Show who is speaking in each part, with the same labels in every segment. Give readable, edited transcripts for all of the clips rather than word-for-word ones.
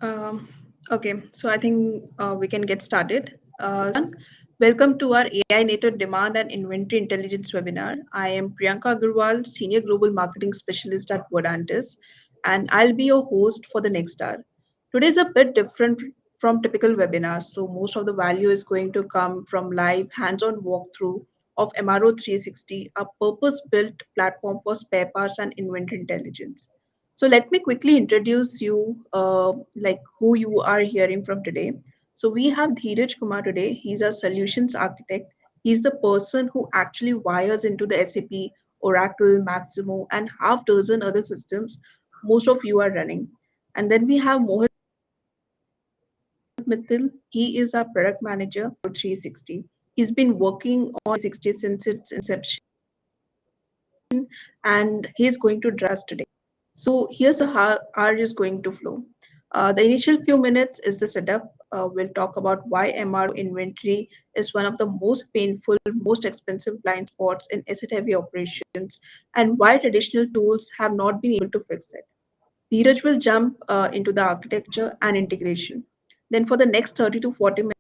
Speaker 1: Um, okay, so I think we can get started. Welcome to our AI native demand and inventory intelligence webinar. I am Priyanka Agarwal, Senior Global Marketing Specialist at Vodantis, and I'll be your host for the next hour. Today is a bit different from typical webinars, so most of the value is going to come from live hands-on walkthrough of MRO 360, a purpose-built platform for spare parts and inventory intelligence. So let me quickly introduce you, like who you are hearing from today. So we have Dheeraj Kumar today. He's our solutions architect. He's the person who actually wires into the SAP, Oracle, Maximo, and half dozen other systems most of you are running. And then we have Mohit Mithil. He is our product manager for 360. He's been working on 360 since its inception, and he's going to drive us today. So here's how our is going to flow. The initial few minutes is the setup. We'll talk about why MRO inventory is one of the most painful, most expensive blind spots in asset-heavy operations, and why traditional tools have not been able to fix it. Dheeraj will jump into the architecture and integration. Then for the next 30 to 40 minutes,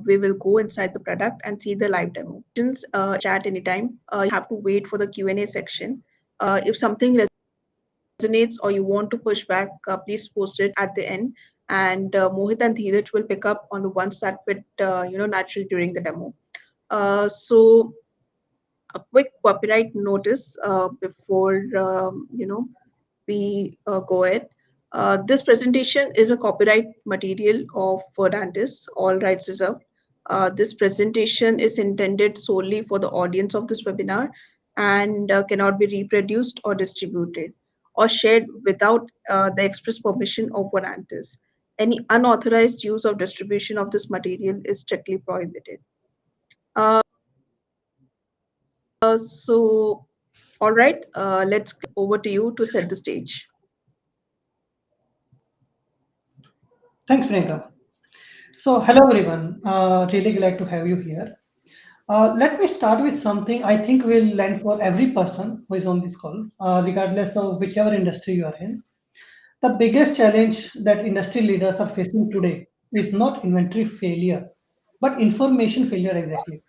Speaker 1: we will go inside the product and see the live demo. Chat anytime. You have to wait for the Q&A section. If something resonates or you want to push back, please post it at the end. And Mohit and Dheeraj will pick up on the ones that fit, naturally during the demo. So a quick copyright notice before we go ahead. This presentation is a copyright material of Dantis, all rights reserved. This presentation is intended solely for the audience of this webinar and cannot be reproduced or distributed or shared without the express permission of Vodantis. Any unauthorized use or distribution of this material is strictly prohibited. Uh, so, all right, let's over to you to set the stage.
Speaker 2: Thanks, Priyanka. So, hello everyone. Really glad to have you here. Let me start with something I think will land for every person who is on this call, regardless of whichever industry you are in. The biggest challenge that industry leaders are facing today is not inventory failure, but information failure exactly.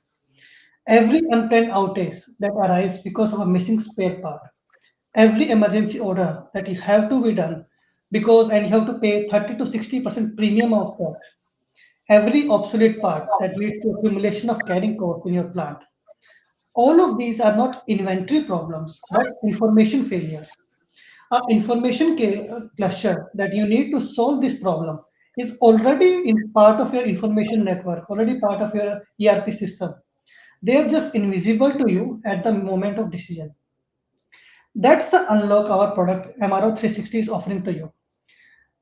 Speaker 2: Every unplanned outage that arises because of a missing spare part, every emergency order that you have to be done because and you have to pay 30 to 60% premium of that, every obsolete part that leads to accumulation of carrying costs in your plant. All of these are not inventory problems, but information failures. A information cluster that you need to solve this problem is already in part of your information network, already part of your ERP system. They are just invisible to you at the moment of decision. That's the unlock our product MRO 360 is offering to you.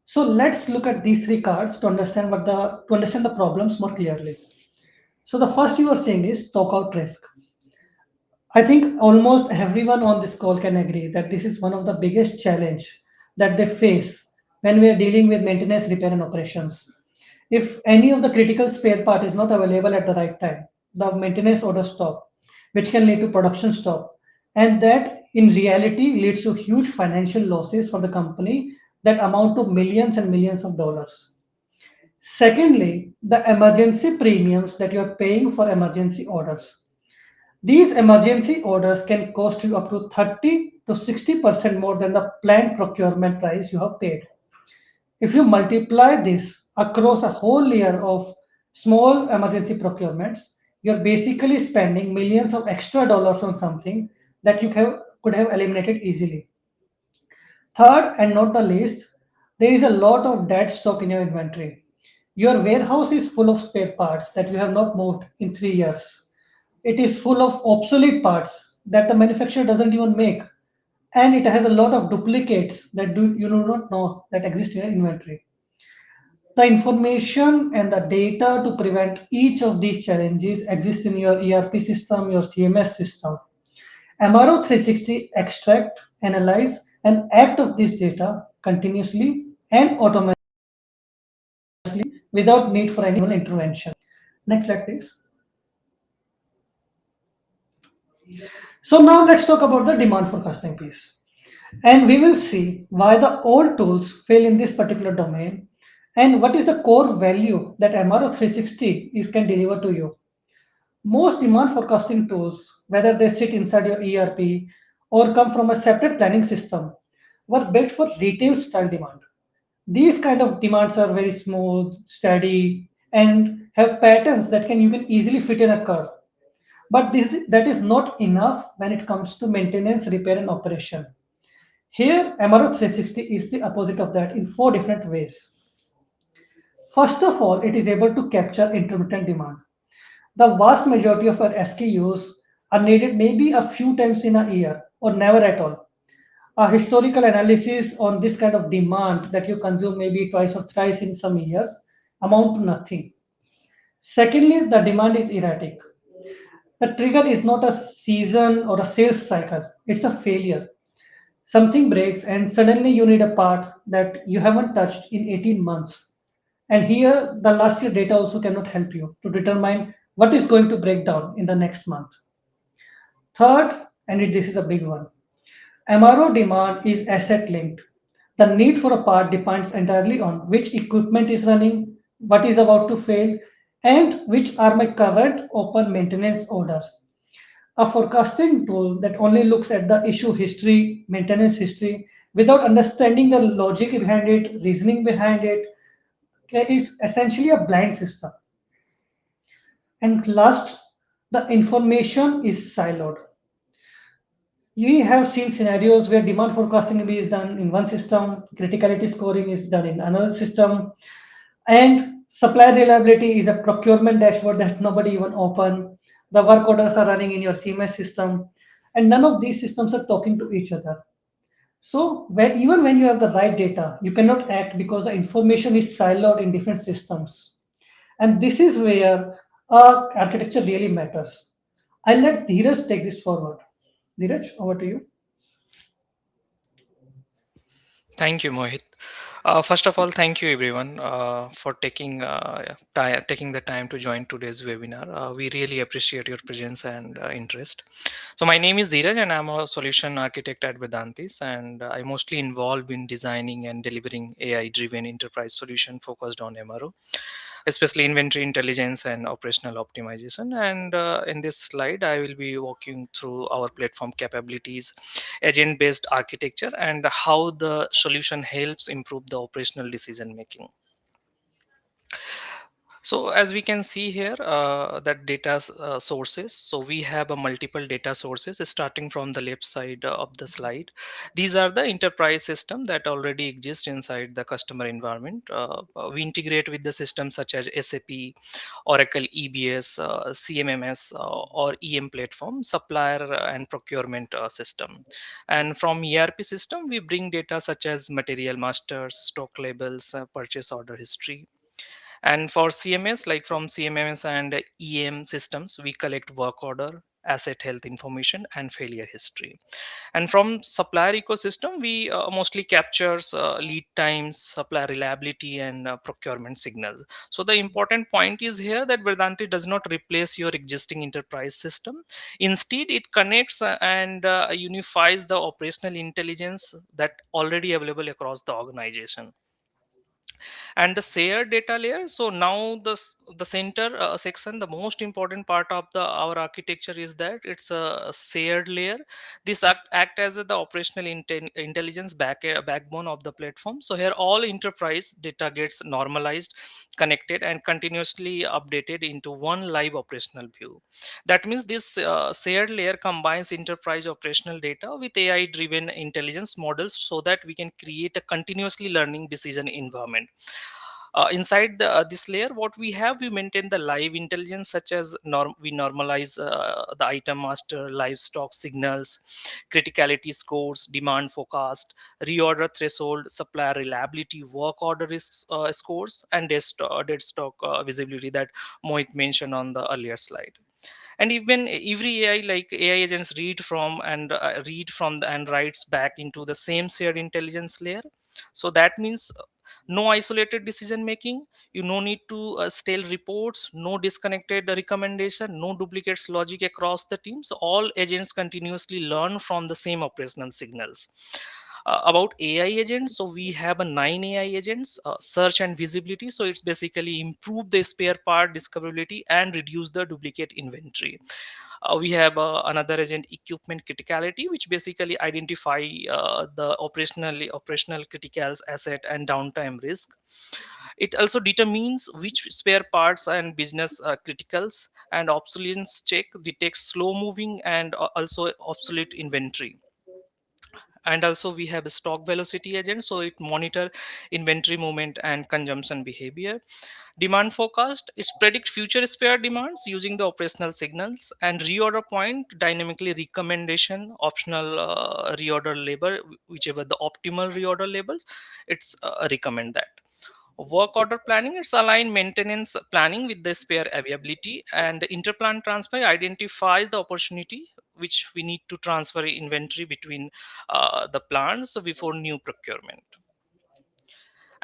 Speaker 2: So let's look at these three cards to understand the problems more clearly. So the first you are saying is stock out risk. I think almost everyone on this call can agree that this is one of the biggest challenge that they face when we are dealing with maintenance, repair, and operations. If any of the critical spare part is not available at the right time, the maintenance order stop, which can lead to production stop, and that in reality leads to huge financial losses for the company that amount to millions and millions of dollars. Secondly, the emergency premiums that you are paying for emergency orders. These emergency orders can cost you up to 30 to 60% more than the planned procurement price you have paid. If you multiply this across a whole year of small emergency procurements, you're basically spending millions of extra dollars on something that could have eliminated easily. Third, and not the least, there is a lot of dead stock in your inventory. Your warehouse is full of spare parts that you have not moved in 3 years. It is full of obsolete parts that the manufacturer doesn't even make. And it has a lot of duplicates that you do not know that exist in your inventory. The information and the data to prevent each of these challenges exist in your ERP system, your CMS system. MRO 360 extract, analyze, and act of this data continuously and automatically without need for any manual intervention. Next slide, please. So now let's talk about the demand forecasting piece. And we will see why the old tools fail in this particular domain and what is the core value that MRO 360 can deliver to you. Most demand forecasting tools, whether they sit inside your ERP or come from a separate planning system, were built for retail style demand. These kind of demands are very smooth, steady, and have patterns that you can easily fit in a curve. But that is not enough when it comes to maintenance, repair, and operation. Here, MRO 360 is the opposite of that in four different ways. First of all, it is able to capture intermittent demand. The vast majority of our SKUs are needed maybe a few times in a year or never at all. A historical analysis on this kind of demand that you consume maybe twice or thrice in some years amount to nothing. Secondly, the demand is erratic. The trigger is not a season or a sales cycle, it's a failure. Something breaks and suddenly you need a part that you haven't touched in 18 months. And here, the last year data also cannot help you to determine what is going to break down in the next month. Third, this is a big one, MRO demand is asset linked. The need for a part depends entirely on which equipment is running, what is about to fail, and which are my current open maintenance orders. A forecasting tool that only looks at the issue history, maintenance history, without understanding the logic behind it, reasoning behind it, okay, is essentially a blind system. And last, the information is siloed. We have seen scenarios where demand forecasting is done in one system, criticality scoring is done in another system, and supply reliability is a procurement dashboard that nobody even open. The work orders are running in your CMS system, and none of these systems are talking to each other. So even when you have the right data, you cannot act because the information is siloed in different systems. And this is where architecture really matters. I'll let Dheeraj take this forward. Dheeraj, over to you.
Speaker 3: Thank you, Mohit. First of all, thank you everyone for taking the time to join today's webinar. We really appreciate your presence and interest. So my name is Dheeraj and I'm a solution architect at Vedantis, and I'm mostly involved in designing and delivering AI-driven enterprise solution focused on MRO, especially inventory intelligence and operational optimization. And in this slide, I will be walking through our platform capabilities, agent based architecture, and how the solution helps improve the operational decision making. So as we can see here, that sources. So we have a multiple data sources starting from the left side of the slide. These are the enterprise system that already exist inside the customer environment. We integrate with the systems such as SAP, Oracle EBS, CMMS, or EM platform, supplier and procurement system. And from ERP system, we bring data such as material masters, stock labels, purchase order history. And for CMS, like from CMMS and EM systems, we collect work order, asset health information, and failure history. And from supplier ecosystem, we mostly captures lead times, supplier reliability, and procurement signals. So the important point is here that Vedanti does not replace your existing enterprise system. Instead, it connects and unifies the operational intelligence that already available across the organization. And the shared data layer, so now the center section, the most important part of the our architecture is that it's a shared layer. This act as the operational intelligence backbone of the platform. So here all enterprise data gets normalized, connected, and continuously updated into one live operational view. That means this shared layer combines enterprise operational data with AI driven intelligence models so that we can create a continuously learning decision environment. Inside this layer, what we have, we maintain the live intelligence, such as we normalize the item master, livestock signals, criticality scores, demand forecast, reorder threshold, supplier reliability, work order scores, and dead stock visibility that Mohit mentioned on the earlier slide. And even every AI, like AI agents read from and writes back into the same shared intelligence layer. So that means no isolated decision making. You no need to stale reports, no disconnected recommendation, no duplicates logic across the teams. All agents continuously learn from the same operational signals. About AI agents, so we have a 9 AI agents, search and visibility. So it's basically improve the spare part discoverability and reduce the duplicate inventory. We have another agent, equipment criticality, which basically identify the operational criticals asset and downtime risk. It also determines which spare parts and business criticals, and obsolescence check detects slow moving and also obsolete inventory. And also we have a stock velocity agent, so it monitor inventory movement and consumption behavior. Demand forecast, it's predict future spare demands using the operational signals. And reorder point, dynamically recommendation optional reorder label, whichever the optimal reorder labels, it's recommend that. Work order planning, it's align maintenance planning with the spare availability. And interplant transfer identifies the opportunity which we need to transfer inventory between the plants before new procurement.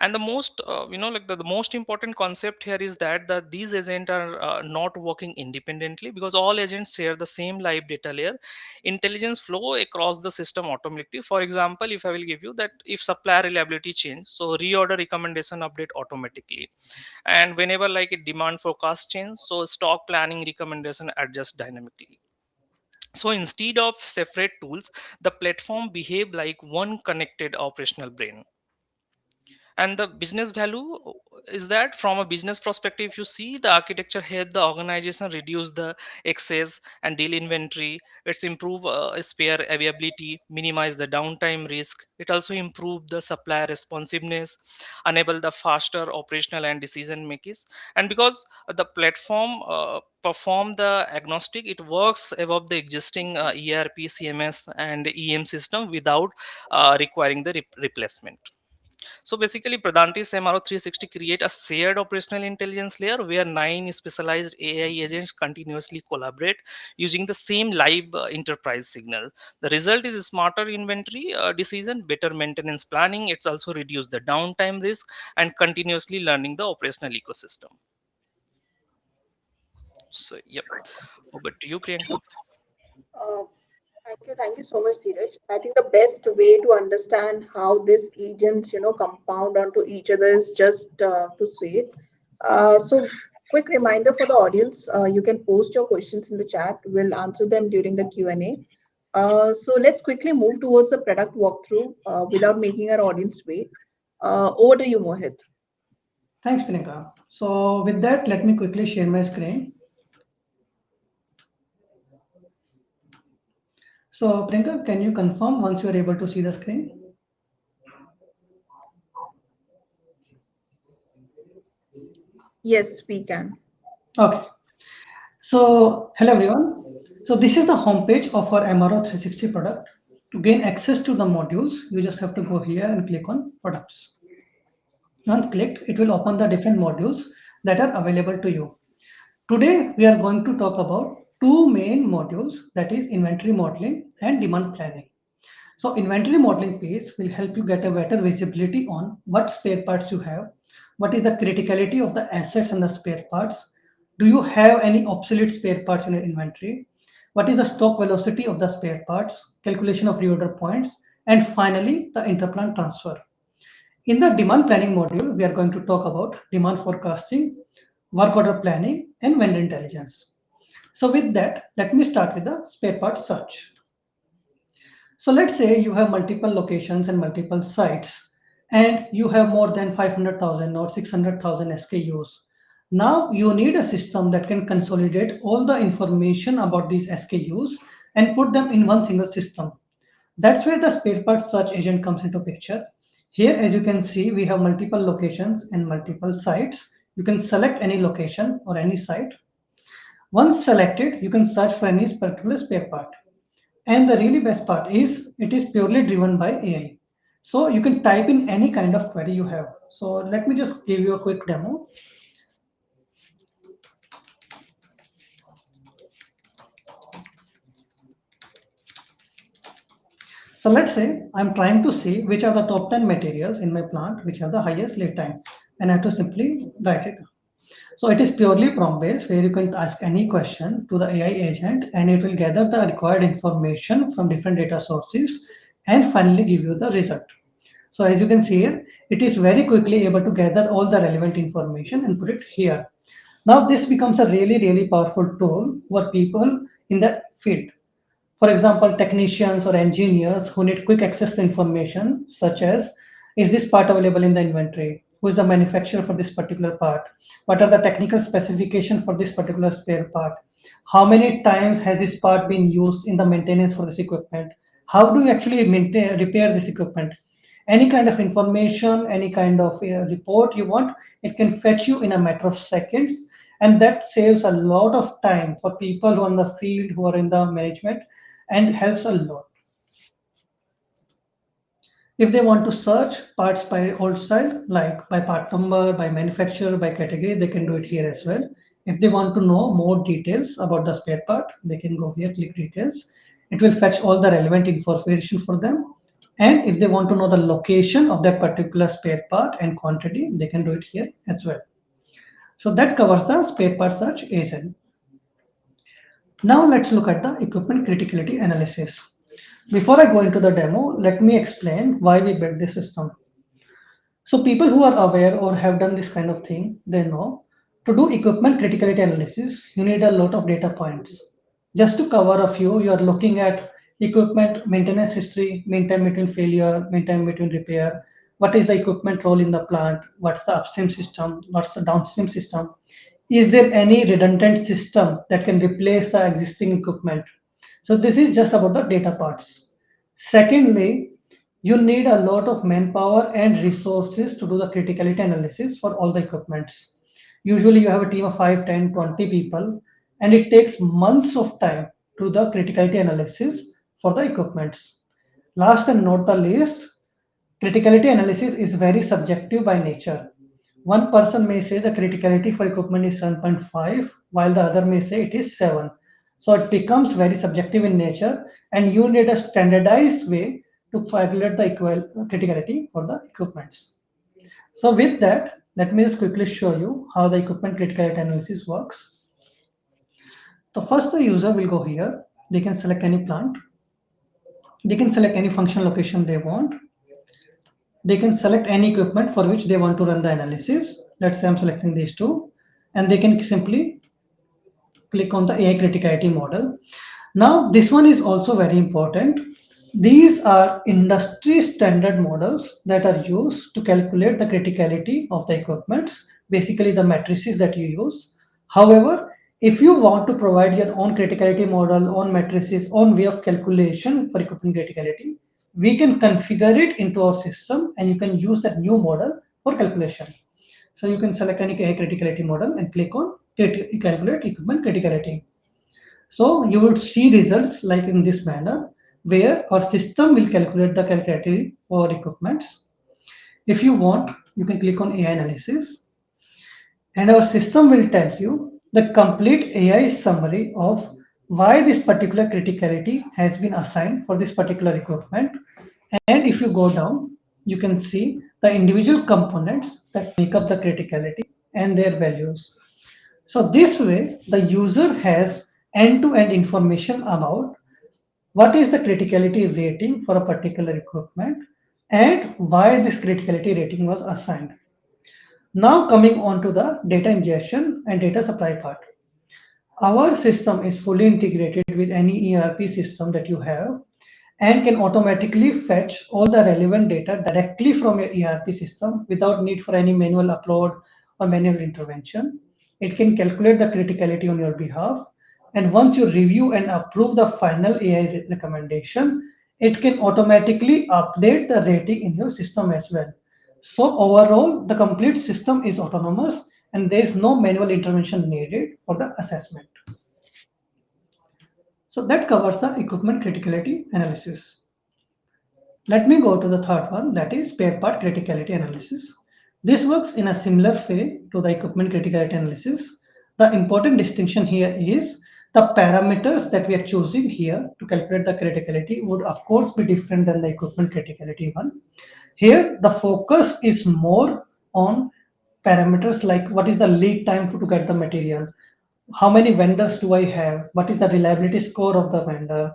Speaker 3: And the most the most important concept here is that these agents are not working independently, because all agents share the same live data layer. Intelligence flow across the system automatically. For example, if I will give you that, if supplier reliability change, so reorder recommendation update automatically. And whenever like a demand forecast change, so stock planning recommendation adjust dynamically. So instead of separate tools, the platform behave like one connected operational brain. And the business value is that, from a business perspective, you see the architecture help the organization reduce the excess and deal inventory. It's improve spare availability, minimize the downtime risk. It also improve the supplier responsiveness, enable the faster operational and decision makers. And because the platform perform the agnostic, it works above the existing ERP, CMS and EM system without requiring the replacement. So basically, Pradanti's MRO 360 create a shared operational intelligence layer where 9 specialized AI agents continuously collaborate using the same live enterprise signal. The result is smarter inventory decision, better maintenance planning. It's also reduced the downtime risk and continuously learning the operational ecosystem. So, yep. Over to you, Priyanka.
Speaker 1: Uh, thank you so much, Dheeraj. I think the best way to understand how these agents, compound onto each other is just to say it. So, quick reminder for the audience: you can post your questions in the chat. We'll answer them during the Q&A. So let's quickly move towards the product walkthrough without making our audience wait. Over to you, Mohit.
Speaker 2: Thanks, Priyanka. So with that, let me quickly share my screen. So Priyanka, can you confirm once you are able to see the screen?
Speaker 1: Yes, we can.
Speaker 2: Okay. So hello everyone. So this is the homepage of our MRO 360 product. To gain access to the modules, you just have to go here and click on products. Once clicked, it will open the different modules that are available to you. Today, we are going to talk about two main modules, that is inventory modeling and demand planning. So inventory modeling piece will help you get a better visibility on what spare parts you have, what is the criticality of the assets and the spare parts, do you have any obsolete spare parts in your inventory, what is the stock velocity of the spare parts, calculation of reorder points, and finally the interplant transfer. In the demand planning module, we are going to talk about demand forecasting, work order planning, and vendor intelligence. So with that, let me start with the spare part search. So let's say you have multiple locations and multiple sites, and you have more than 500,000 or 600,000 SKUs. Now you need a system that can consolidate all the information about these SKUs and put them in one single system. That's where the spare part search agent comes into picture. Here, as you can see, we have multiple locations and multiple sites. You can select any location or any site. Once selected, you can search for any particular spare part. And the really best part is it is purely driven by AI. So you can type in any kind of query you have. So let me just give you a quick demo. So let's say I'm trying to see which are the top 10 materials in my plant which have the highest lead time, and I have to simply write it. So it is purely prompt based where you can ask any question to the AI agent and it will gather the required information from different data sources and finally give you the result. So as you can see here, it is very quickly able to gather all the relevant information and put it here. Now this becomes a really powerful tool for people in the field. For example, technicians or engineers who need quick access to information, such as, is this part available in the inventory? Who is the manufacturer for this particular part? What are the technical specifications for this particular spare part? How many times has this part been used in the maintenance for this equipment? How do you actually maintain, repair this equipment? Any kind of information, any kind of report you want, it can fetch you in a matter of seconds. And that saves a lot of time for people who are in the field, who are in the management, and helps a lot. If they want to search parts by old style, like by part number, by manufacturer, by category, they can do it here as well. If they want to know more details about the spare part, they can go here, click details. It will fetch all the relevant information for them. And if they want to know the location of that particular spare part and quantity, they can do it here as well. So that covers the spare part search agent. Now let's look at the equipment criticality analysis. Before I go into the demo, let me explain why we built this system. So people who are aware or have done this kind of thing, they know to do equipment criticality analysis, you need a lot of data points. Just to cover a few, you are looking at equipment maintenance history, mean time between failure, mean time between repair, what is the equipment role in the plant, what's the upstream system, what's the downstream system, is there any redundant system that can replace the existing equipment. So this is just about the data parts. Secondly, you need a lot of manpower and resources to do the criticality analysis for all the equipments. Usually you have a team of 5, 10, 20 people, and it takes months of time to do the criticality analysis for the equipments. Last and not the least, criticality analysis is very subjective by nature. One person may say the criticality for equipment is 7.5, while the other may say it is 7. So it becomes very subjective in nature, and you need a standardized way to calculate the criticality for the equipments. So with that, let me just quickly show you how the equipment criticality analysis works. So first the user will go here. They can select any plant. They can select any function location they want. They can select any equipment for which they want to run the analysis. Let's say I'm selecting these two, and they can simply click on the AI criticality model. Now, this one is also very important. These are industry standard models that are used to calculate the criticality of the equipments, basically the matrices that you use. However, if you want to provide your own criticality model, own matrices, own way of calculation for equipment criticality, we can configure it into our system and you can use that new model for calculation. So you can select any criticality model and click on calculate equipment criticality. So you would see results like in this manner, where our system will calculate the criticality for equipments. If you want, you can click on AI analysis, and our system will tell you the complete AI summary of why this particular criticality has been assigned for this particular equipment. And if you go down, you can see the individual components that make up the criticality and their values. So this way, the user has end-to-end information about what is the criticality rating for a particular equipment and why this criticality rating was assigned. Now coming on to the data ingestion and data supply part. Our system is fully integrated with any ERP system that you have and can automatically fetch all the relevant data directly from your ERP system without need for any manual upload or manual intervention. It can calculate the criticality on your behalf. And once you review and approve the final AI recommendation, it can automatically update the rating in your system as well. So overall, the complete system is autonomous and there is no manual intervention needed for the assessment. So that covers the equipment criticality analysis. Let me go to the third one, that is spare part criticality analysis. This works in a similar way to the equipment criticality analysis. The important distinction here is the parameters that we are choosing here to calculate the criticality would of course be different than the equipment criticality one. Here, the focus is more on parameters like what is the lead time to get the material, how many vendors do I have, what is the reliability score of the vendor,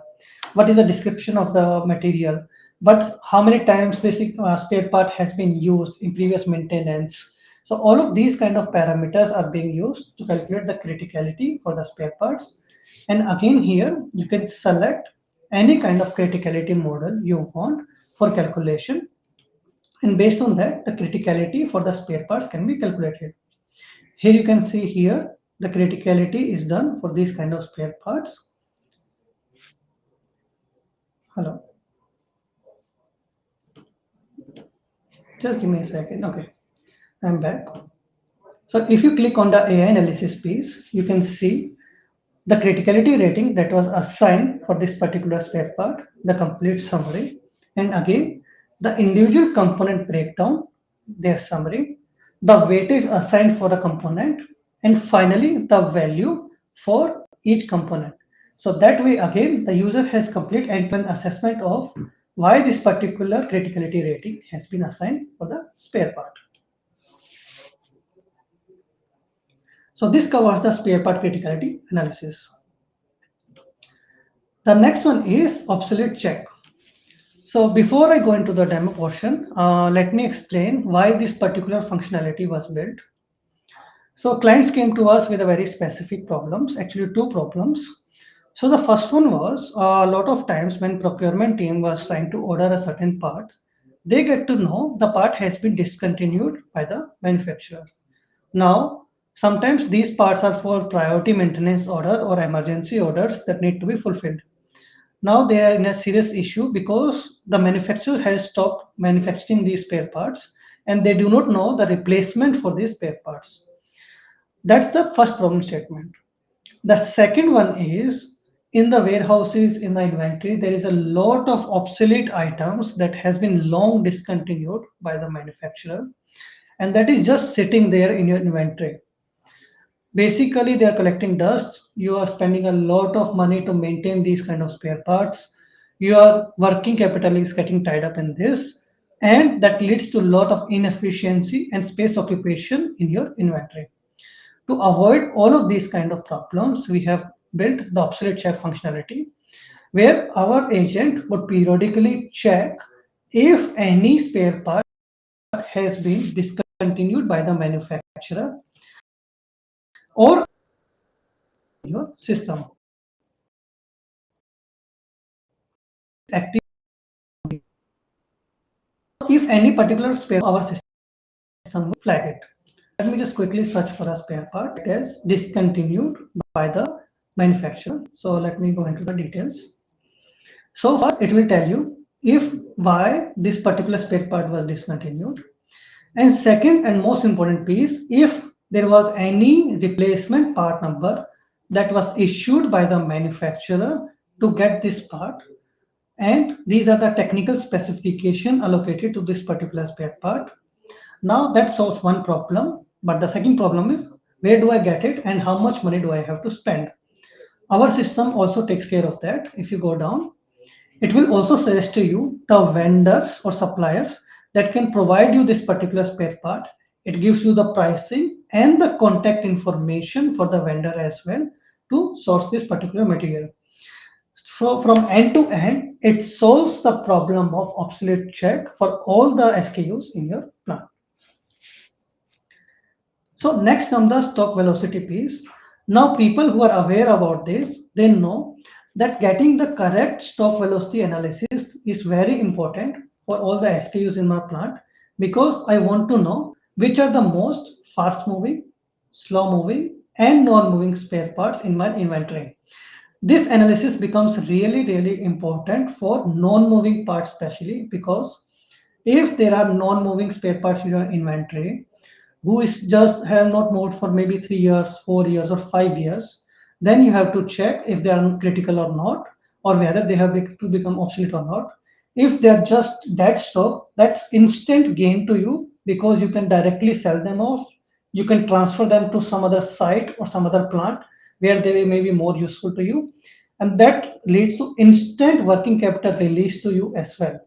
Speaker 2: what is the description of the material. but how many times this spare part has been used in previous maintenance. So all of these kind of parameters are being used to calculate the criticality for the spare parts. And again here you can select any kind of criticality model you want for calculation, and based on that the criticality for the spare parts can be calculated. Here you can see here the criticality is done for these kind of spare parts. Hello, just give me a second. Okay, I'm back. So if you click on the AI analysis piece, you can see the criticality rating that was assigned for this particular spare part, the complete summary, and again the individual component breakdown, their summary, the weightage assigned for a component, and finally the value for each component. So that way again the user has complete end-to-end assessment of why this particular criticality rating has been assigned for the spare part. So this covers the spare part criticality analysis. The next one is obsolete check. So before I go into the demo portion, let me explain why this particular functionality was built. So clients came to us with a very specific problems, actually two problems. So the first one was a lot of times when procurement team was trying to order a certain part, they get to know the part has been discontinued by the manufacturer. Now, sometimes these parts are for priority maintenance order or emergency orders that need to be fulfilled. Now they are in a serious issue because the manufacturer has stopped manufacturing these spare parts and they do not know the replacement for these spare parts. That's the first problem statement. The second one is in the warehouses, in the inventory, there is a lot of obsolete items that has been long discontinued by the manufacturer, and that is just sitting there in your inventory. Basically, they are collecting dust. You are spending a lot of money to maintain these kind of spare parts. Your working capital is getting tied up in this, and that leads to a lot of inefficiency and space occupation in your inventory. To avoid all of these kind of problems, we have built the obsolete check functionality, where our agent would periodically check if any spare part has been discontinued by the manufacturer or your system. Active if any particular spare our system will flag it. Let me just quickly search for a spare part that is discontinued by the manufacturer. So let me go into the details. So first it will tell you if why this particular spare part was discontinued. And second and most important piece, if there was any replacement part number that was issued by the manufacturer to get this part, and these are the technical specification allocated to this particular spare part. Now that solves one problem, but the second problem is where do I get it and how much money do I have to spend? Our system also takes care of that. If you go down, it will also suggest to you the vendors or suppliers that can provide you this particular spare part. It gives you the pricing and the contact information for the vendor as well to source this particular material. So from end to end, it solves the problem of obsolete check for all the SKUs in your plant. So next comes the stock velocity piece. Now people who are aware about this, they know that getting the correct stock velocity analysis is very important for all the SKUs in my plant because I want to know which are the most fast moving, slow moving and non-moving spare parts in my inventory. This analysis becomes really important for non-moving parts especially because if there are non-moving spare parts in your inventory, who is just have not moved for maybe 3 years, 4 years, or 5 years, then you have to check if they are critical or not, or whether they have to become obsolete or not. If they are just dead stock, that's instant gain to you because you can directly sell them off. You can transfer them to some other site or some other plant where they may be more useful to you. And that leads to instant working capital release to you as well.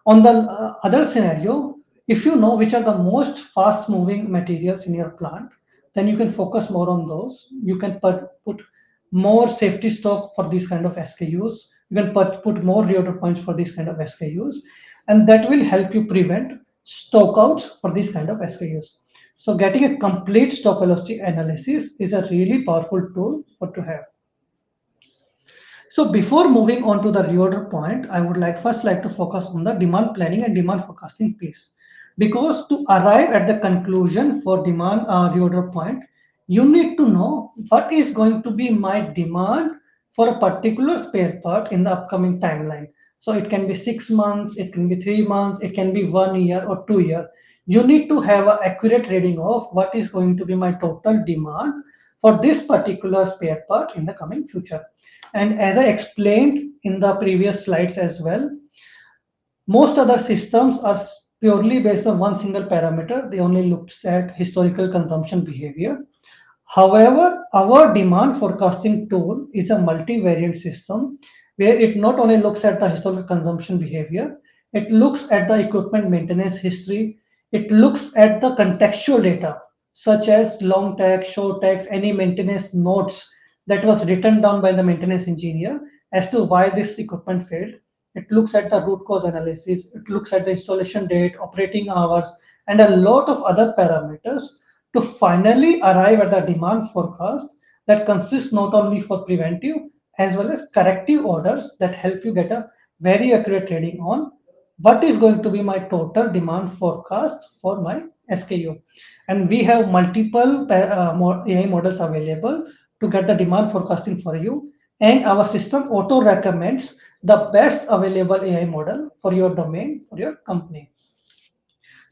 Speaker 2: On the other scenario, if you know which are the most fast moving materials in your plant, then you can focus more on those. You can put more safety stock for these kind of SKUs You can put more reorder points for these kind of SKUs, and that will help you prevent stockouts for these kind of SKUs. So getting a complete stock velocity analysis is a really powerful tool for to have. So before moving on to the reorder point, I would like to focus on the demand planning and demand forecasting piece. Because to arrive at the conclusion for demand reorder point, you need to know what is going to be my demand for a particular spare part in the upcoming timeline. So it can be 6 months, it can be 3 months, it can be 1 year or 2 year. You need to have an accurate reading of what is going to be my total demand for this particular spare part in the coming future. And as I explained in the previous slides as well, most other systems are purely based on one single parameter. They only looks at historical consumption behavior. However, our demand forecasting tool is a multivariate system where it not only looks at the historical consumption behavior, it looks at the equipment maintenance history, it looks at the contextual data such as long tags, short tags, any maintenance notes that was written down by the maintenance engineer as to why this equipment failed. It looks at the root cause analysis, it looks at the installation date, operating hours, and a lot of other parameters to finally arrive at the demand forecast that consists not only for preventive as well as corrective orders that help you get a very accurate reading on what is going to be my total demand forecast for my SKU. And we have multiple AI models available to get the demand forecasting for you. And our system auto recommends the best available AI model for your domain, for your company.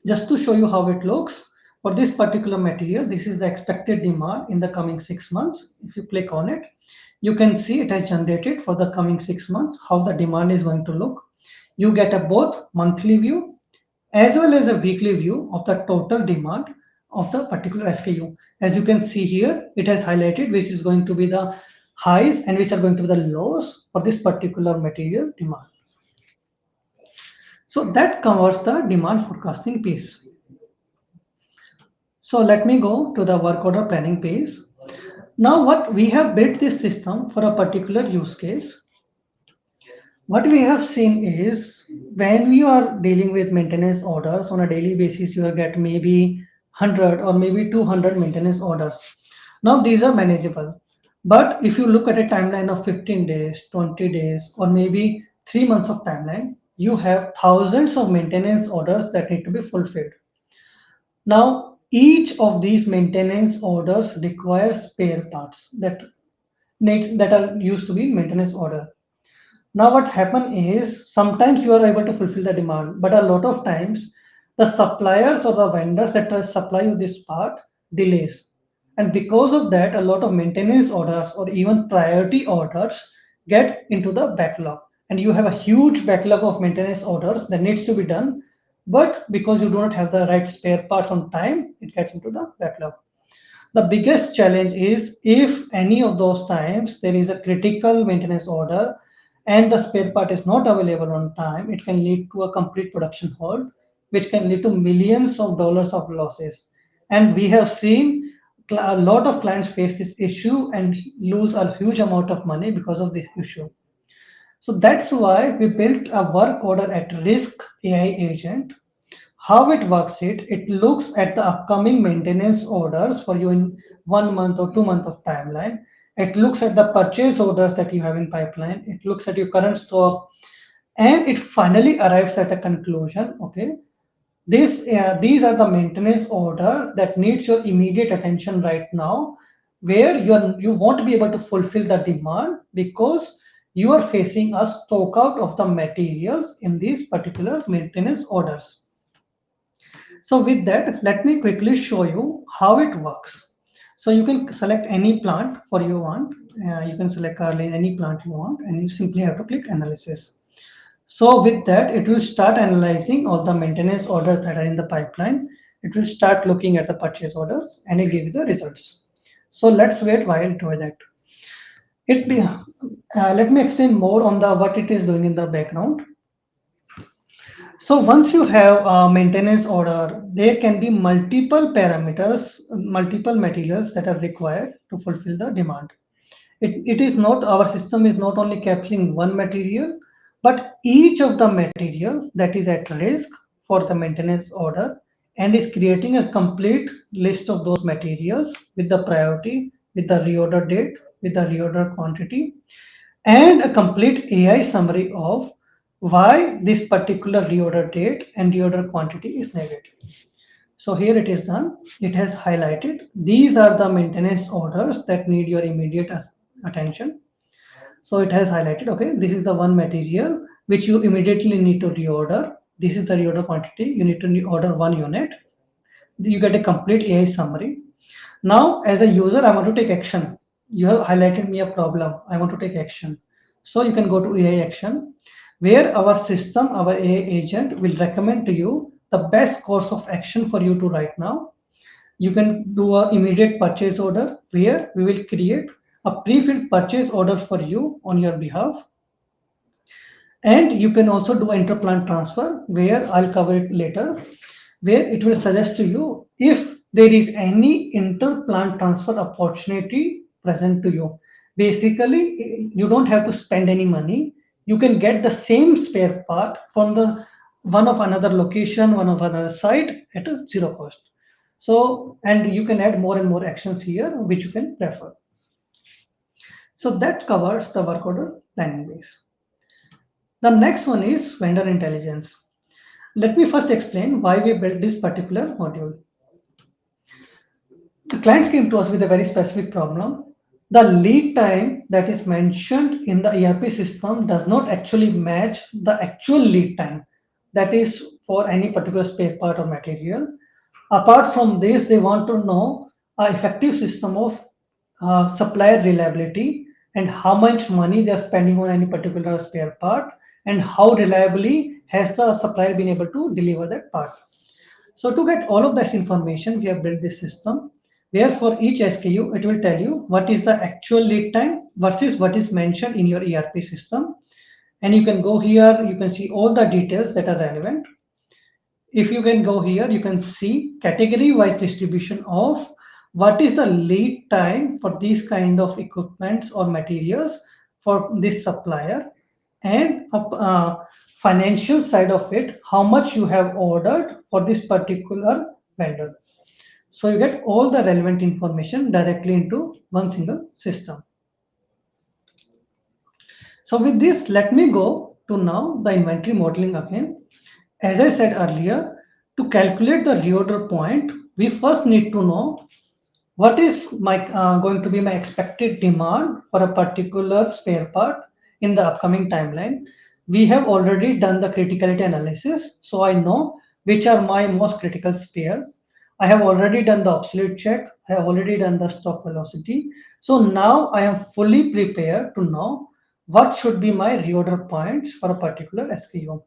Speaker 2: Just to show you how it looks, for this particular material, this is the expected demand in the coming 6 months. If you click on it, you can see it has generated for the coming 6 months, how the demand is going to look. You get a both monthly view as well as a weekly view of the total demand of the particular SKU. As you can see here, it has highlighted which is going to be the highs and which are going to be the lows for this particular material demand. So that covers the demand forecasting piece. So let me go to the work order planning page. Now what we have built this system for a particular use case. What we have seen is when we are dealing with maintenance orders on a daily basis, you will get maybe 100 or maybe 200 maintenance orders. Now these are manageable. But if you look at a timeline of 15 days, 20 days, or maybe 3 months of timeline, you have thousands of maintenance orders that need to be fulfilled. Now, each of these maintenance orders requires spare parts that are used to be maintenance order. Now, what happen is sometimes you are able to fulfill the demand, but a lot of times the suppliers or the vendors that will supply you this part delays. And because of that, a lot of maintenance orders or even priority orders get into the backlog. And you have a huge backlog of maintenance orders that needs to be done. But because you do not have the right spare parts on time, it gets into the backlog. The biggest challenge is if any of those times there is a critical maintenance order and the spare part is not available on time, it can lead to a complete production halt, which can lead to millions of dollars of losses. And we have seen a lot of clients face this issue and lose a huge amount of money because of this issue. So that's why we built a work order at risk AI agent. How it works, it looks at the upcoming maintenance orders for you in 1 month or 2 month of timeline. It looks at the purchase orders that you have in pipeline. It looks at your current stock, and it finally arrives at a conclusion. Okay, these are the maintenance order that needs your immediate attention right now, where you won't be able to fulfill the demand because you are facing a stock out of the materials in these particular maintenance orders. So with that, let me quickly show you how it works. So you can select any plant for you want. You can select any plant you want, and you simply have to click analysis. So with that, it will start analyzing all the maintenance orders that are in the pipeline. It will start looking at the purchase orders and it give you the results. So let's wait while doing that. Let me explain more on the what it is doing in the background. So once you have a maintenance order, there can be multiple parameters, multiple materials that are required to fulfill the demand. It is not, our system is not only capturing one material, but each of the material that is at risk for the maintenance order, and is creating a complete list of those materials with the priority, with the reorder date, with the reorder quantity, and a complete AI summary of why this particular reorder date and reorder quantity is negative. So here it is done. It has highlighted. These are the maintenance orders that need your immediate attention. So it has highlighted, okay, this is the one material which you immediately need to reorder. This is the reorder quantity. You need to reorder one unit. You get a complete AI summary. Now, as a user, I want to take action. You have highlighted me a problem. I want to take action. So you can go to AI action, where our system, our AI agent will recommend to you the best course of action for you to right now. You can do a immediate purchase order, where we will create a pre-filled purchase order for you on your behalf. And you can also do interplant transfer, where I'll cover it later, where it will suggest to you if there is any interplant transfer opportunity present to you. Basically, you don't have to spend any money. You can get the same spare part from the one of another location, one of another site at a zero cost. So, and you can add more and more actions here, which you can prefer. So that covers the work order planning base. The next one is vendor intelligence. Let me first explain why we built this particular module. The clients came to us with a very specific problem. The lead time that is mentioned in the ERP system does not actually match the actual lead time that is for any particular spare part or material. Apart from this, they want to know an effective system of supplier reliability and how much money they're spending on any particular spare part, and how reliably has the supplier been able to deliver that part. So to get all of this information, we have built this system where for each SKU, it will tell you what is the actual lead time versus what is mentioned in your ERP system. And you can go here, you can see all the details that are relevant. If you can go here, you can see category wise distribution of what is the lead time for these kind of equipments or materials for this supplier, and financial side of it, how much you have ordered for this particular vendor. So you get all the relevant information directly into one single system. So with this, let me go to now the inventory modeling again. As I said earlier, to calculate the reorder point, we first need to know what is my going to be my expected demand for a particular spare part in the upcoming timeline. We have already done the criticality analysis, so I know which are my most critical spares. I have already done the obsolete check. I have already done the stock velocity. So now I am fully prepared to know what should be my reorder points for a particular SKU.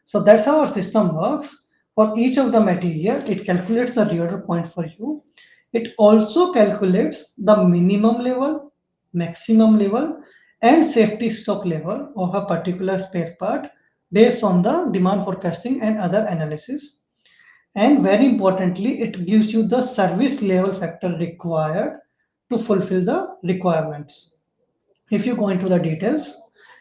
Speaker 2: So that's how our system works. For each of the material, it calculates the reorder point for you. It also calculates the minimum level, maximum level, and safety stock level of a particular spare part based on the demand forecasting and other analysis. And very importantly, it gives you the service level factor required to fulfill the requirements. If you go into the details,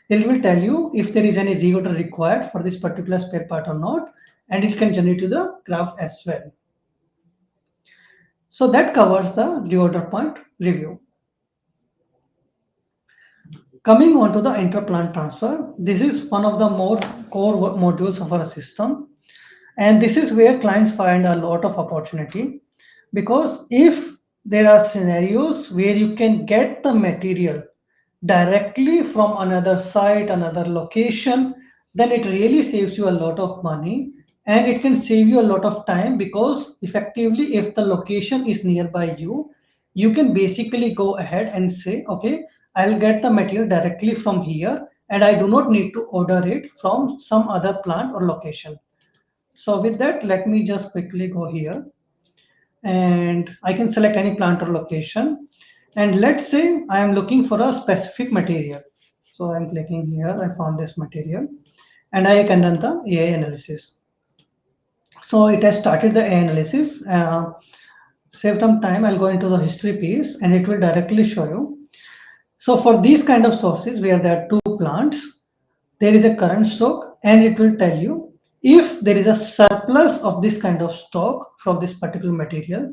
Speaker 2: it will tell you if there is any reorder required for this particular spare part or not, and it can generate you the graph as well. So that covers the reorder point review. Coming on to the interplant transfer, this is one of the more core modules of our system. And this is where clients find a lot of opportunity, because if there are scenarios where you can get the material directly from another site, another location, then it really saves you a lot of money, and it can save you a lot of time, because effectively, if the location is nearby you, you can basically go ahead and say, okay, I'll get the material directly from here, and I do not need to order it from some other plant or location. So with that, let me just quickly go here, and I can select any plant or location. And let's say I am looking for a specific material. So I'm clicking here, I found this material, and I can run the AI analysis. So it has started the AI analysis. Save some time, I'll go into the history piece and it will directly show you. So for these kind of sources where there are two plants, there is a current stock and it will tell you if there is a surplus of this kind of stock from this particular material,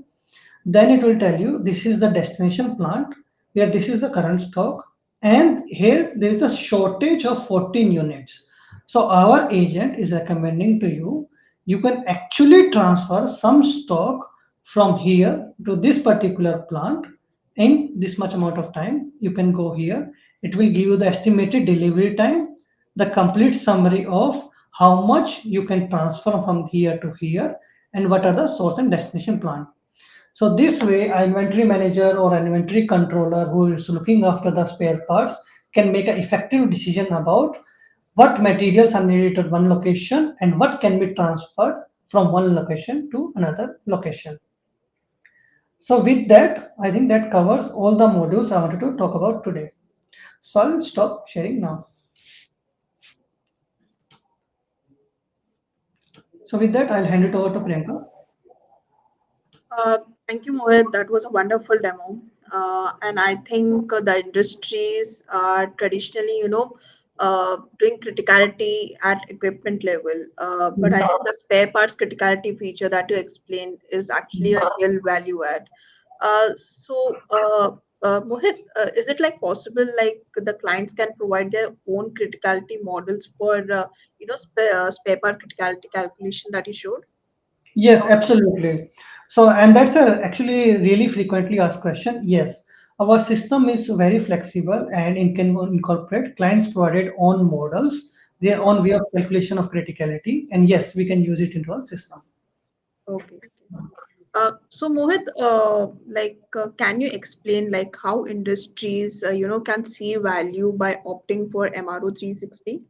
Speaker 2: then it will tell you this is the destination plant where this is the current stock and here there is a shortage of 14 units. So our agent is recommending to you, you can actually transfer some stock from here to this particular plant in this much amount of time. You can go here. It will give you the estimated delivery time, the complete summary of how much you can transfer from here to here and what are the source and destination plant. So this way, an inventory manager or an inventory controller who is looking after the spare parts can make an effective decision about what materials are needed at one location and what can be transferred from one location to another location. So with that, I think that covers all the modules I wanted to talk about today. So I'll stop sharing now. So with that, I'll hand it over to Priyanka.
Speaker 1: Uh, Thank you, Mohit. That was a wonderful demo. And I think the industries are traditionally, doing criticality at equipment level. But I
Speaker 2: Mhm.
Speaker 1: think the spare parts criticality feature that you explained is actually a real value add. Mohit, is it like possible like the clients can provide their own criticality models for spare part criticality calculation that you showed?
Speaker 2: Yes, absolutely. So, and that's a actually really frequently asked question. Yes, our system is very flexible and it can incorporate clients provided own models, their own way of calculation of criticality, and yes, we can use it into our system.
Speaker 1: Okay. So Mohit, can you explain like how industries, can see value by opting for MRO 360?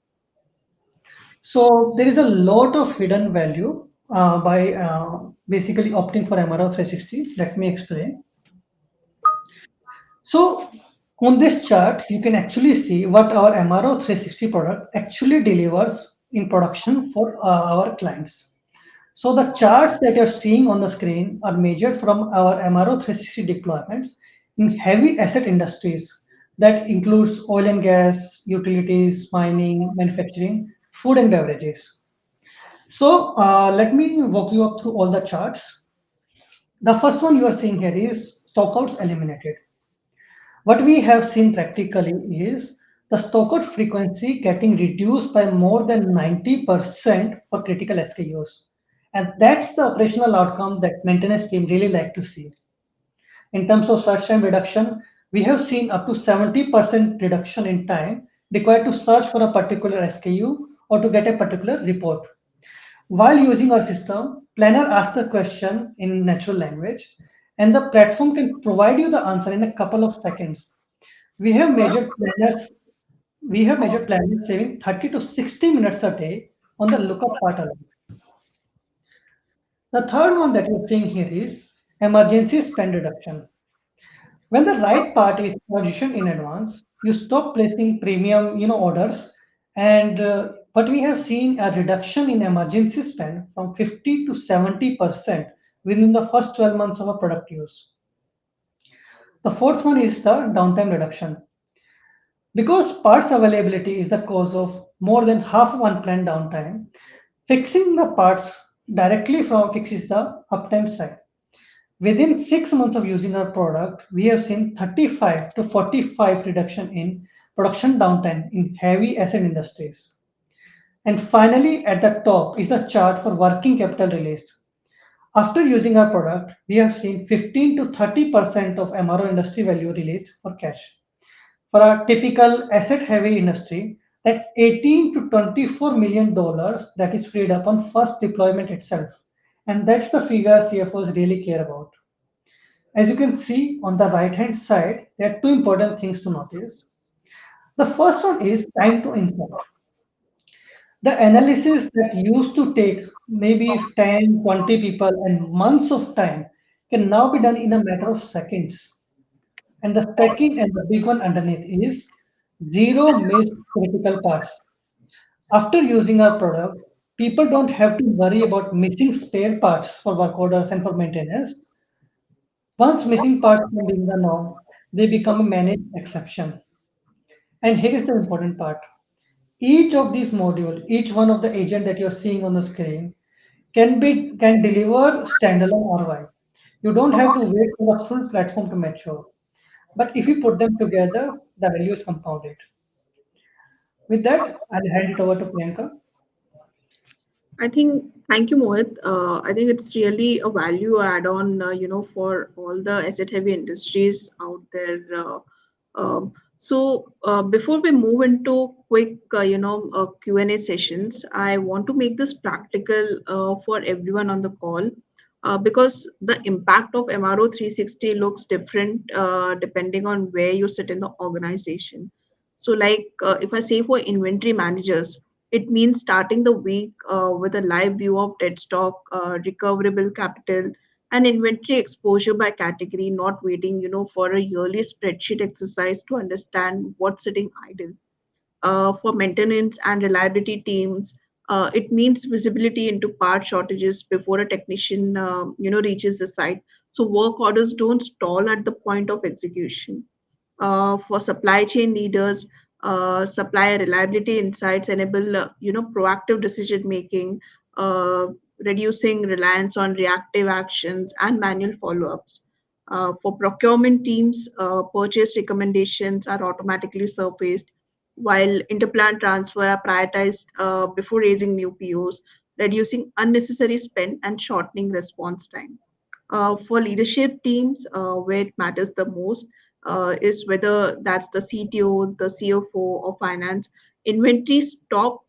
Speaker 2: So there is a lot of hidden value by basically opting for MRO 360. Let me explain. So on this chart, you can actually see what our MRO 360 product actually delivers in production for our clients. So the charts that you're seeing on the screen are measured from our MRO 360 deployments in heavy asset industries that includes oil and gas, utilities, mining, manufacturing, food and beverages. So let me walk you up through all the charts. The first one you are seeing here is stockouts eliminated. What we have seen practically is the stockout frequency getting reduced by more than 90% for critical SKUs. And that's the operational outcome that maintenance team really like to see. In terms of search time reduction, we have seen up to 70% reduction in time required to search for a particular SKU or to get a particular report. While using our system, planner asks the question in natural language, and the platform can provide you the answer in a couple of seconds. We have measured planners. We have measured planners saving 30 to 60 minutes a day on the lookup part alone. The third one that you're seeing here is emergency spend reduction. When the right part is positioned in advance, you stop placing premium, orders, and but we have seen a reduction in emergency spend from 50 to 70% within the first 12 months of a product use. The fourth one is the downtime reduction. Because parts availability is the cause of more than half of unplanned downtime, fixing the parts directly from fixes the uptime side. Within 6 months of using our product, we have seen 35 to 45 reduction in production downtime in heavy asset industries. And finally, at the top is the chart for working capital release. After using our product, we have seen 15 to 30% of MRO industry value released for cash. For a typical asset heavy industry, that's 18 to 24 million dollars that is freed up on first deployment itself. And that's the figure CFOs really care about. As you can see on the right hand side, there are two important things to notice. The first one is time to insight. The analysis that used to take maybe 10, 20 people and months of time can now be done in a matter of seconds. And the second and the big one underneath is zero missed critical parts. After using our product, people don't have to worry about missing spare parts for work orders and for maintenance. Once missing parts can be the norm, they become a managed exception. And here is the important part. Each of these modules, each one of the agent that you're seeing on the screen can deliver standalone ROI. You don't have to wait for the full platform to mature. But if you put them together, the value is compounded. With that, I'll hand it over to Priyanka.
Speaker 1: I think, thank you, Mohit. I think it's really a value add-on, for all the asset-heavy industries out there. Before we move into quick, Q&A sessions, I want to make this practical for everyone on the call, because the impact of MRO 360 looks different depending on where you sit in the organization. So, like if I say for inventory managers, it means starting the week with a live view of dead stock, recoverable capital, and inventory exposure by category, not waiting, for a yearly spreadsheet exercise to understand what's sitting idle. For maintenance and reliability teams, it means visibility into part shortages before a technician, reaches the site. So work orders don't stall at the point of execution. For supply chain leaders, supplier reliability insights enable proactive decision making, uh, reducing reliance on reactive actions and manual follow-ups. For procurement teams, purchase recommendations are automatically surfaced, while interplant transfer are prioritized before raising new POs, reducing unnecessary spend and shortening response time. For leadership teams, where it matters the most is whether that's the CTO, the CFO, or finance. Inventory stop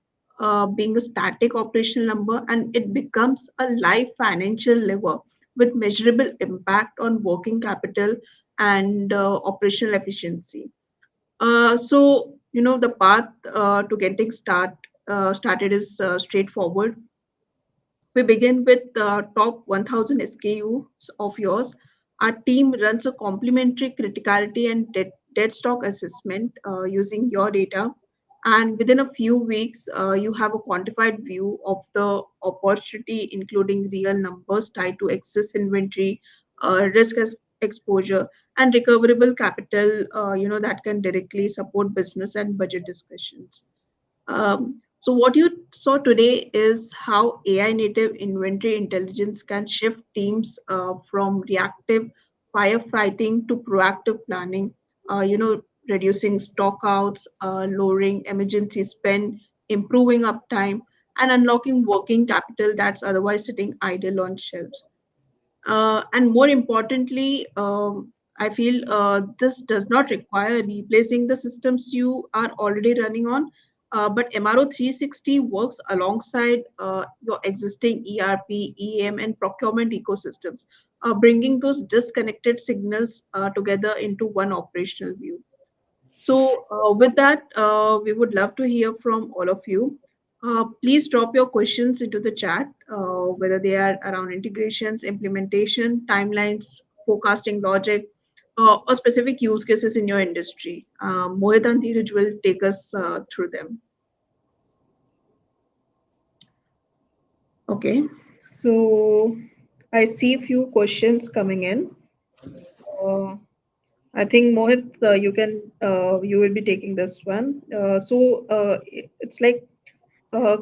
Speaker 1: being a static operational number and it becomes a live financial lever with measurable impact on working capital and operational efficiency. The path to getting started is straightforward. We begin with the top 1000 SKUs of yours. Our team runs a complimentary criticality and dead stock assessment using your data. And within a few weeks, you have a quantified view of the opportunity, including real numbers tied to excess inventory, exposure, and recoverable capital, that can directly support business and budget discussions. So what you saw today is how AI native inventory intelligence can shift teams from reactive firefighting to proactive planning, reducing stockouts, lowering emergency spend, improving uptime, and unlocking working capital that's otherwise sitting idle on shelves. And more importantly, I feel this does not require replacing the systems you are already running on, but MRO 360 works alongside your existing ERP, EM, and procurement ecosystems, bringing those disconnected signals together into one operational view. So, with that, we would love to hear from all of you. Please drop your questions into the chat, whether they are around integrations, implementation, timelines, forecasting logic, or specific use cases in your industry. Mohit and Dheeraj will take us through them. Okay, so I see a few questions coming in. Uh, I think Mohit, you will be taking this one. It's like,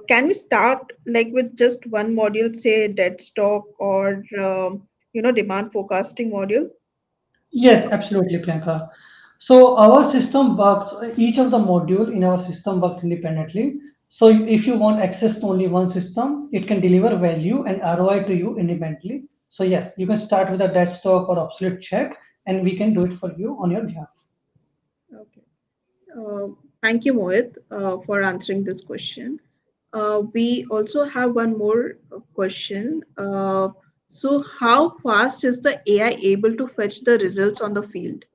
Speaker 1: can we start like with just one module, say dead stock or demand forecasting module?
Speaker 2: Yes, absolutely, Priyanka. So our system works, each of the module in our system works independently. So if you want access to only one system, it can deliver value and ROI to you independently. So yes, you can start with a dead stock or obsolete check, and we can do it for you on your behalf.
Speaker 1: Okay. Uh, Thank you, Mohit, for answering this question. We also have one more question. How fast is the AI able to fetch the results on the field?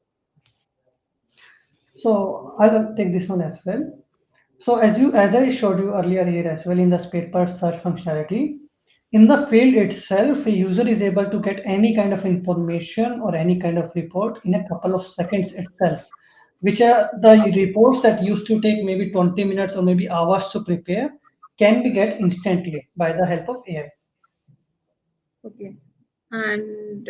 Speaker 2: So I'll take this one as well. So as I showed you earlier here as well in the spare parts search functionality, in the field itself, a user is able to get any kind of information or any kind of report in a couple of seconds itself, which are the reports that used to take maybe 20 minutes or maybe hours to prepare can be get instantly by the help of AI.
Speaker 1: Okay. And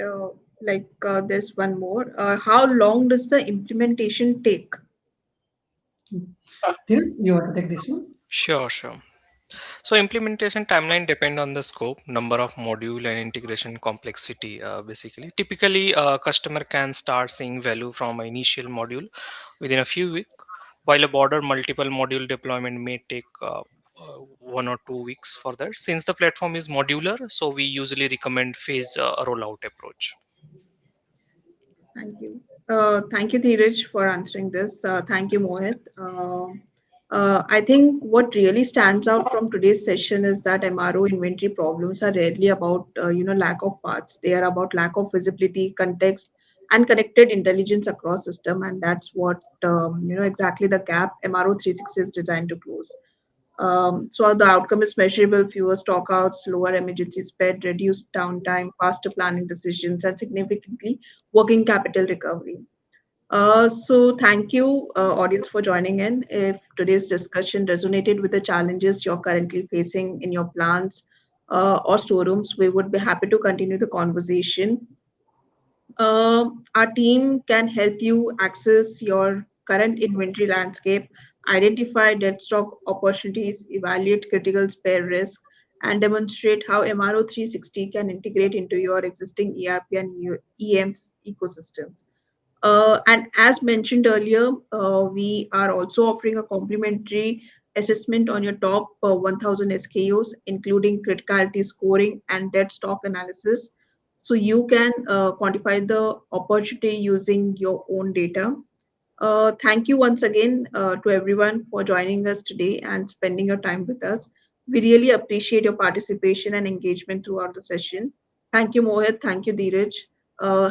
Speaker 1: there's one more. How long does the implementation take?
Speaker 2: Dhiren, you want to take this one?
Speaker 3: Sure, sure. So implementation timeline depend on the scope, number of module and integration complexity. Basically, typically, a customer can start seeing value from an initial module within a few weeks, while a broader multiple module deployment may take 1 or 2 weeks for that. Since the platform is modular, so we usually recommend phase rollout approach.
Speaker 1: Thank you. Thank you, Dheeraj, for answering this. Thank you, Mohit. I think what really stands out from today's session is that MRO inventory problems are rarely about lack of parts. They are about lack of visibility, context, and connected intelligence across system, and that's what exactly the gap MRO 360 is designed to close. So the outcome is measurable: fewer stockouts, lower emergency spend, reduced downtime, faster planning decisions, and significantly working capital recovery. So thank you, audience, for joining in. If today's discussion resonated with the challenges you're currently facing in your plants or storerooms, we would be happy to continue the conversation. Our team can help you access your current inventory landscape, identify dead stock opportunities, evaluate critical spare risk, and demonstrate how MRO 360 can integrate into your existing ERP and EMS ecosystems. And as mentioned earlier, we are also offering a complimentary assessment on your top 1000 SKUs, including criticality scoring and dead stock analysis. So you can quantify the opportunity using your own data. Thank you once again to everyone for joining us today and spending your time with us. We really appreciate your participation and engagement throughout the session. Thank you, Mohit. Thank you, Dheeraj.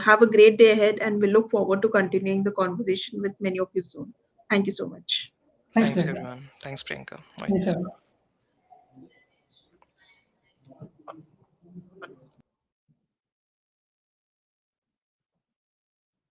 Speaker 1: Have a great day ahead, and we look forward to continuing the conversation with many of you soon. Thank you so much.
Speaker 2: Thanks,
Speaker 3: Thanks
Speaker 2: Priyanka.
Speaker 3: everyone. Thanks Priyanka.
Speaker 2: Thanks,
Speaker 3: Mohit.
Speaker 2: everyone.